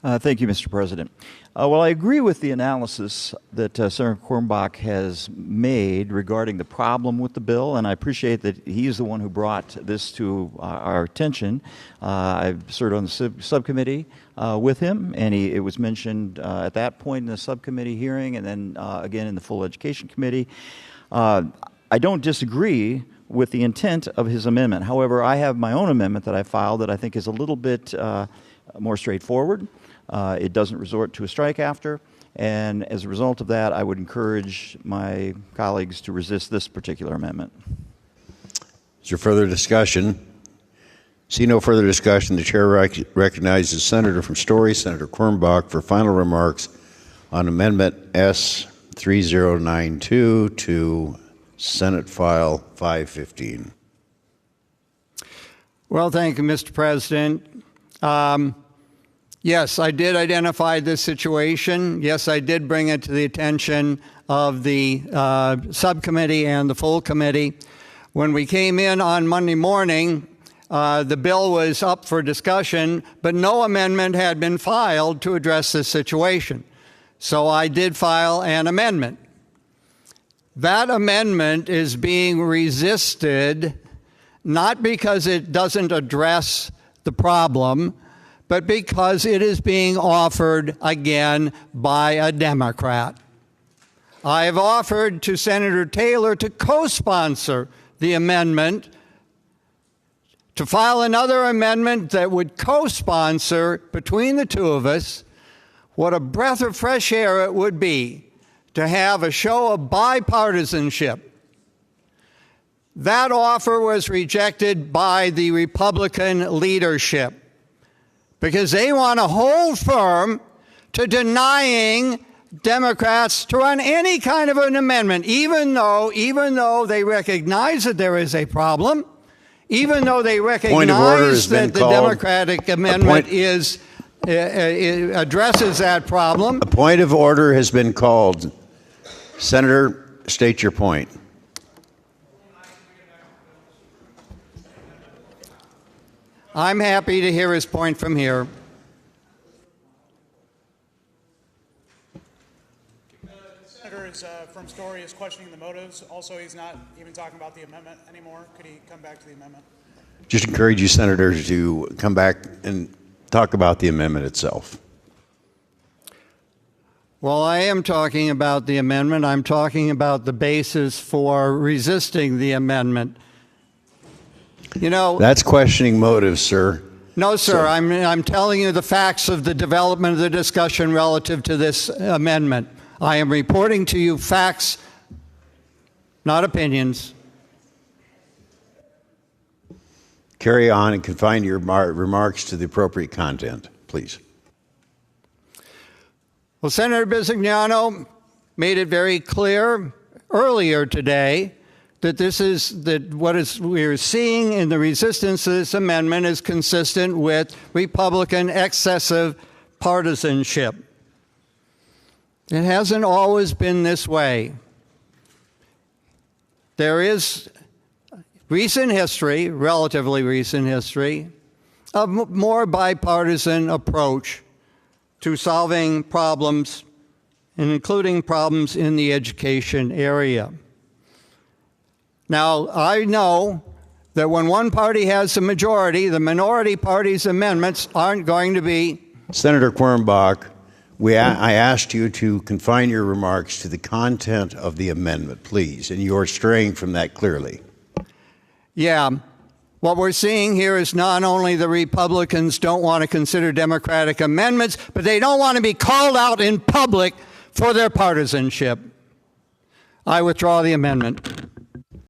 Thank you, Mr. President. Well, I agree with the analysis that Senator Quirmbach has made regarding the problem with the bill, and I appreciate that he's the one who brought this to our attention. I've served on the subcommittee with him, and it was mentioned at that point in the subcommittee hearing and then again in the full education committee. I don't disagree with the intent of his amendment. However, I have my own amendment that I filed that I think is a little bit more straightforward. It doesn't resort to a strike after, and as a result of that, I would encourage my colleagues to resist this particular amendment. Is there further discussion? See no further discussion. The chair recognizes Senator from Story, Senator Quirmbach, for final remarks on Amendment S 3092 to Senate File 515. Well, thank you, Mr. President. Yes, I did identify this situation. Yes, I did bring it to the attention of the subcommittee and the full committee. When we came in on Monday morning, the bill was up for discussion, but no amendment had been filed to address this situation. So I did file an amendment. That amendment is being resisted not because it doesn't address the problem, but because it is being offered again by a Democrat. I have offered to Senator Taylor to co-sponsor the amendment, to file another amendment that would co-sponsor between the two of us. What a breath of fresh air it would be to have a show of bipartisanship. That offer was rejected by the Republican leadership because they want to hold firm to denying Democrats to run any kind of an amendment, even though they recognize that there is a problem, even though they recognize that the Democratic amendment addresses that problem. A point of order has been called. Senator, state your point. I'm happy to hear his point from here. The senator from Story is questioning the motives. Also, he's not even talking about the amendment anymore. Could he come back to the amendment? Just encourage you, senators, to come back and talk about the amendment itself. Well, I am talking about the amendment. I'm talking about the basis for resisting the amendment. You know, that's questioning motives, sir. No, sir. I'm telling you the facts of the development of the discussion relative to this amendment. I am reporting to you facts, not opinions. Carry on and confine your remarks to the appropriate content, please. Well, Senator Bisignano made it very clear earlier today that what we're seeing in the resistance to this amendment is consistent with Republican excessive partisanship. It hasn't always been this way. There is recent history, relatively recent history, of more bipartisan approach to solving problems, and including problems in the education area. Now, I know that when one party has the majority, the minority party's amendments aren't going to be. Senator Quirmbach, I asked you to confine your remarks to the content of the amendment, please, and you're straying from that clearly. Yeah. What we're seeing here is not only the Republicans don't want to consider Democratic amendments, but they don't want to be called out in public for their partisanship. I withdraw the amendment.